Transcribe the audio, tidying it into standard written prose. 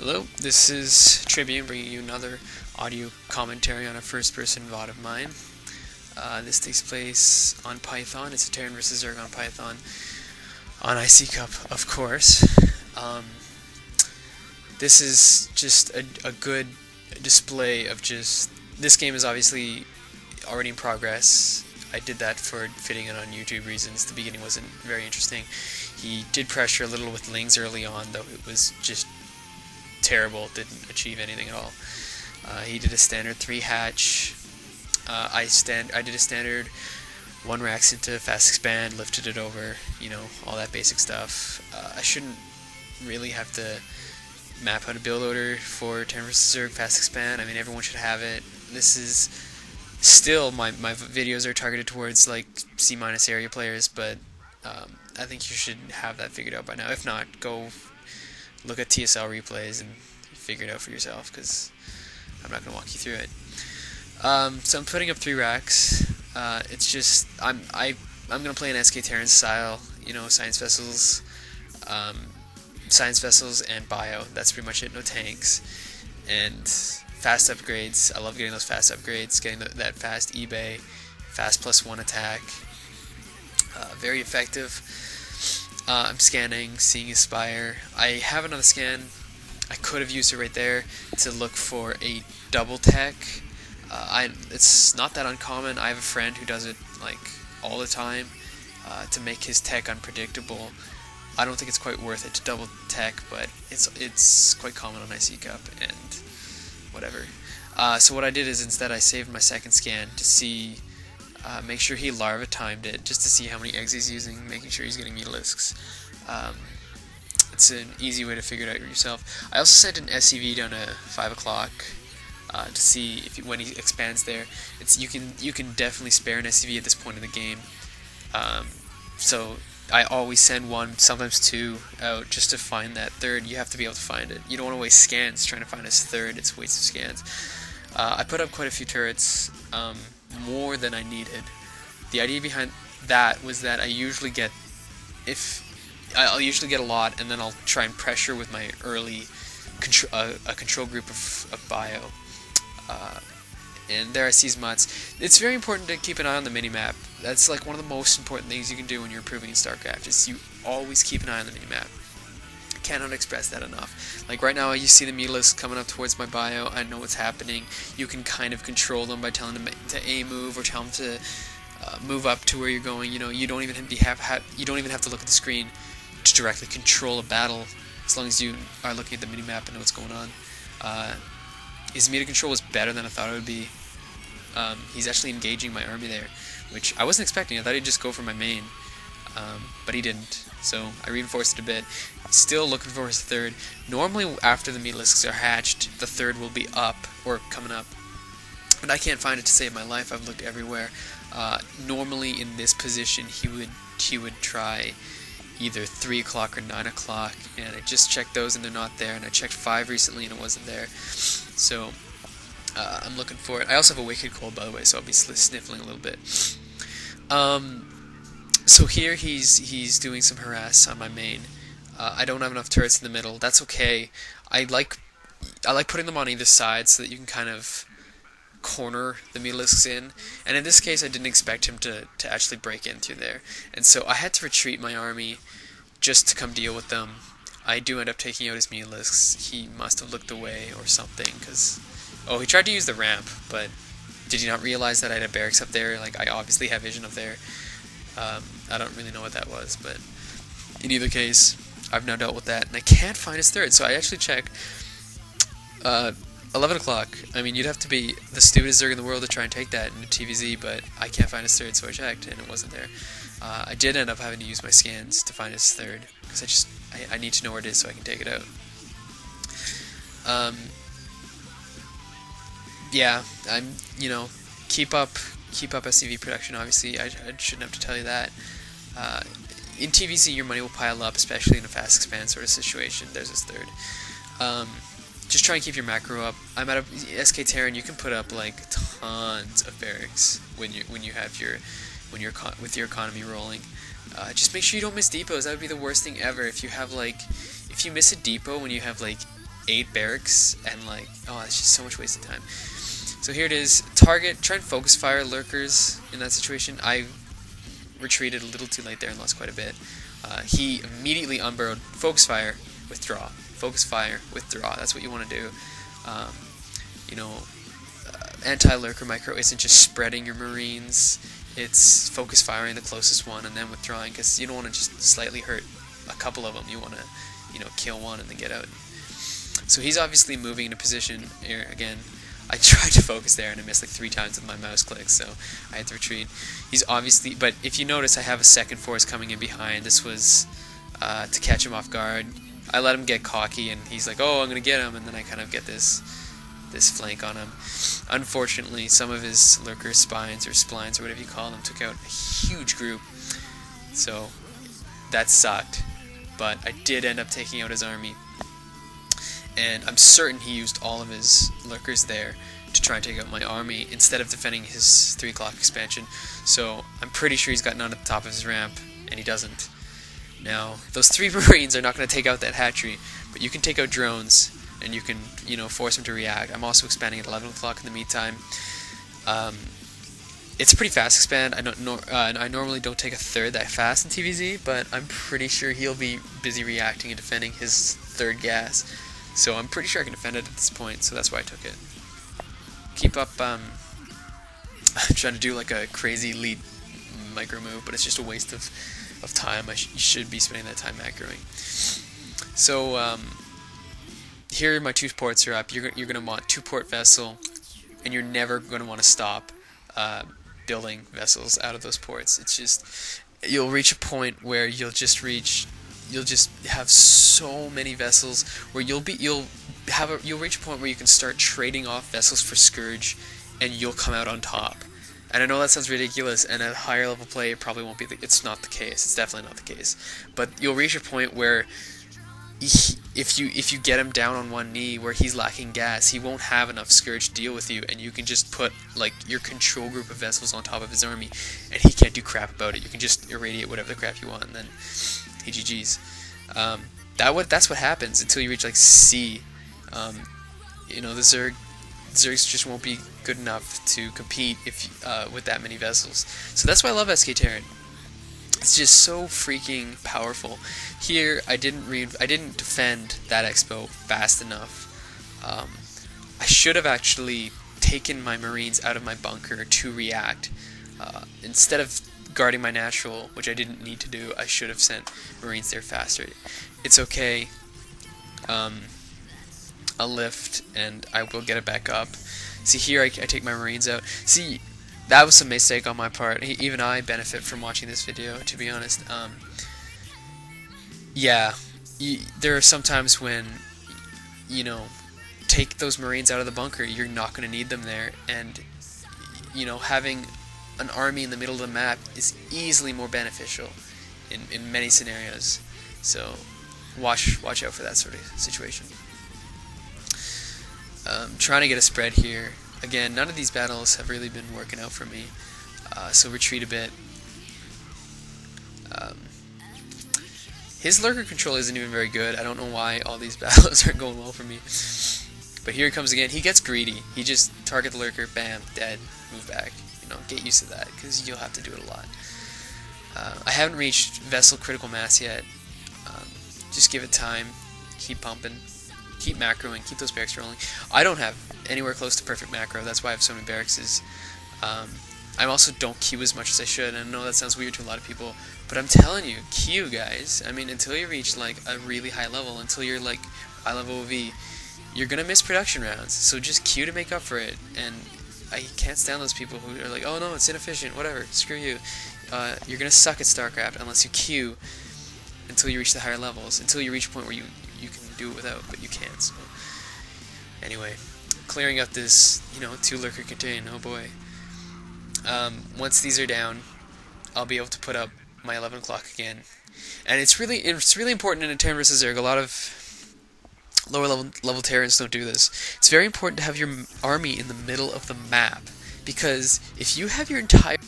Hello, this is Tribune bringing you another audio commentary on a first-person VOD of mine. This takes place on Python. It's a Terran vs. Zerg on Python on IC Cup, of course. This is just a good display of just... This game is obviously already in progress. I did that for fitting it on YouTube reasons. The beginning wasn't very interesting. He did pressure a little with Lings early on, though it was just terrible, didn't achieve anything at all. He did a standard 3 hatch. I did a standard 1 racks into fast expand, lifted it over, you know, all that basic stuff. I shouldn't really have to map out a build order for Terran vs. Zerg fast expand. I mean, everyone should have it. This is still, my videos are targeted towards like C- area players, but I think you should have that figured out by now. If not, go look at TSL replays and figure it out for yourself, because I'm not going to walk you through it. So I'm putting up 3 racks. It's just I'm going to play an SK Terran style, you know, science vessels and bio. That's pretty much it. No tanks and fast upgrades. I love getting those fast upgrades, getting that fast eBay, fast +1 attack. Very effective. I'm scanning, seeing Aspire. I have another scan. I could have used it right there to look for a double tech. It's not that uncommon. I have a friend who does it like all the time to make his tech unpredictable. I don't think it's quite worth it to double tech, but it's quite common on IC Cup and whatever. So what I did is instead I saved my second scan to see. Make sure he larva timed it, just to see how many eggs he's using, making sure he's getting mutilisks. It's an easy way to figure it out yourself. I also sent an SCV down to 5 o'clock to see if when he expands there. You can definitely spare an SCV at this point in the game. So I always send 1, sometimes 2 out just to find that third. You have to be able to find it. You don't want to waste scans trying to find his third. It's a waste of scans. I put up quite a few turrets. More than I needed. The idea behind that was that I usually get, I'll usually get a lot, and then I'll try and pressure with my early control group of bio. And there I see mutts. It's very important to keep an eye on the minimap. That's like one of the most important things you can do when you're improving in StarCraft, is you always keep an eye on the minimap. Cannot express that enough. Like right now, you see the mutilisks coming up towards my bio. I know what's happening. You can kind of control them by telling them to A move, or tell them to move up to where you're going. You know, you don't even have to look at the screen to directly control a battle, as long as you are looking at the minimap and know what's going on. His meter control was better than I thought it would be. He's actually engaging my army there, which I wasn't expecting. I thought he'd just go for my main, but he didn't. So I reinforced it a bit. Still looking for his third. Normally after the mutilisks are hatched, the third will be up, or coming up. But I can't find it to save my life. I've looked everywhere. Normally in this position he would try either 3 o'clock or 9 o'clock, and I just checked those and they're not there, and I checked 5 recently and it wasn't there. So I'm looking for it. I also have a wicked cold, by the way, so I'll be sniffling a little bit. So here he's doing some harass on my main. I don't have enough turrets in the middle. That's okay. I like putting them on either side so that you can kind of corner the mutilisks in. And in this case, I didn't expect him to actually break in through there. And so I had to retreat my army just to come deal with them. I do end up taking out his mutilisks. He must have looked away or something, because... Oh, he tried to use the ramp, but did he not realize that I had a barracks up there? Like, I obviously have vision up there. I don't really know what that was, but in either case, I've now dealt with that, and I can't find his third. So I actually checked 11 o'clock. I mean, you'd have to be the stupidest Zerg in the world to try and take that in a TvZ, but I can't find his third, so I checked, and it wasn't there. I did end up having to use my scans to find his third, because I need to know where it is so I can take it out. Yeah, you know, keep up SCV production. Obviously, I shouldn't have to tell you that. In TvZ, your money will pile up, especially in a fast expand sort of situation. There's his third. Just try and keep your macro up. I'm at a SK Terran. You can put up like tons of barracks with your economy rolling. Just make sure you don't miss depots. That would be the worst thing ever. If you miss a depot when you have like 8 barracks, and like, oh, it's just so much wasted time. So here it is. Target, try and focus fire lurkers in that situation. I retreated a little too late there and lost quite a bit. He immediately unburrowed. Focus fire, withdraw. Focus fire, withdraw. That's what you want to do. You know, anti-lurker micro isn't just spreading your marines. It's focus firing the closest one and then withdrawing, because you don't want to just slightly hurt a couple of them. You want to, you know, kill one and then get out. So he's obviously moving into position here again. I tried to focus there and I missed like 3 times with my mouse clicks, so I had to retreat. He's obviously, but if you notice, I have a second force coming in behind. This was to catch him off guard. I let him get cocky and he's like, oh, I'm gonna get him, and then I kind of get this flank on him. Unfortunately, some of his lurker spines or splines or whatever you call them took out a huge group, so that sucked. But I did end up taking out his army, and I'm certain he used all of his lurkers there to try and take out my army instead of defending his 3 o'clock expansion. So I'm pretty sure he's got none at the top of his ramp, and he doesn't. Now, those 3 Marines are not going to take out that hatchery, but you can take out drones, and you can, you know, force them to react. I'm also expanding at 11 o'clock in the meantime. It's a pretty fast expand. I normally don't take a third that fast in TvZ, but I'm pretty sure he'll be busy reacting and defending his 3rd gas. So I'm pretty sure I can defend it at this point, so that's why I took it. Keep up, I'm trying to do like a crazy lead micro move, but it's just a waste of time. You should be spending that time macroing. So here my 2 ports are up. You're going to want 2 port vessel, and you're never going to want to stop building vessels out of those ports. It's just, you'll reach a point where you'll just have so many vessels where you'll reach a point where you can start trading off vessels for Scourge, and you'll come out on top. And I know that sounds ridiculous, and at higher level play it probably won't be. It's not the case. It's definitely not the case. But you'll reach a point where if you get him down on one knee where he's lacking gas, he won't have enough Scourge to deal with you, and you can just put like your control group of vessels on top of his army, and he can't do crap about it. You can just irradiate whatever the crap you want, and then he GG's. That's what happens until you reach like C. You know, the Zergs just won't be good enough to compete with that many vessels. So that's why I love SK Terran. It's just so freaking powerful. Here, I didn't defend that expo fast enough. I should have actually taken my Marines out of my bunker to react. Instead of guarding my natural, which I didn't need to do, I should have sent Marines there faster. It's okay. I'll lift, and I will get it back up. See, here I take my Marines out. See, that was a mistake on my part. Even I benefit from watching this video, to be honest. Yeah, there are some times when, you know, take those Marines out of the bunker, you're not going to need them there, and, you know, having an army in the middle of the map is easily more beneficial in many scenarios. So watch out for that sort of situation. Trying to get a spread here. Again, none of these battles have really been working out for me, so retreat a bit. His lurker control isn't even very good. I don't know why all these battles aren't going well for me. But here he comes again. He gets greedy. He just target the lurker, bam, dead, move back. You know, get used to that, because you'll have to do it a lot. I haven't reached vessel critical mass yet. Just give it time. Keep pumping. Keep macroing. Keep those barracks rolling. I don't have anywhere close to perfect macro. That's why I have so many barracks. I also don't queue as much as I should. And I know that sounds weird to a lot of people, but I'm telling you, queue, guys. I mean, until you reach like a really high level, until you're like high level OV, you're gonna miss production rounds. So just queue to make up for it. And I can't stand those people who are like, oh no, it's inefficient, whatever, screw you. You're gonna suck at StarCraft unless you queue until you reach the higher levels, until you reach a point where you can do it without, but you can't. So anyway, clearing up this, you know, 2 lurker contain, oh boy. Once these are down, I'll be able to put up my 11 o'clock again. And it's really important in a Terran vs. Zerg. A lot of lower level Terrans don't do this. It's very important to have your army in the middle of the map, because if you have your entire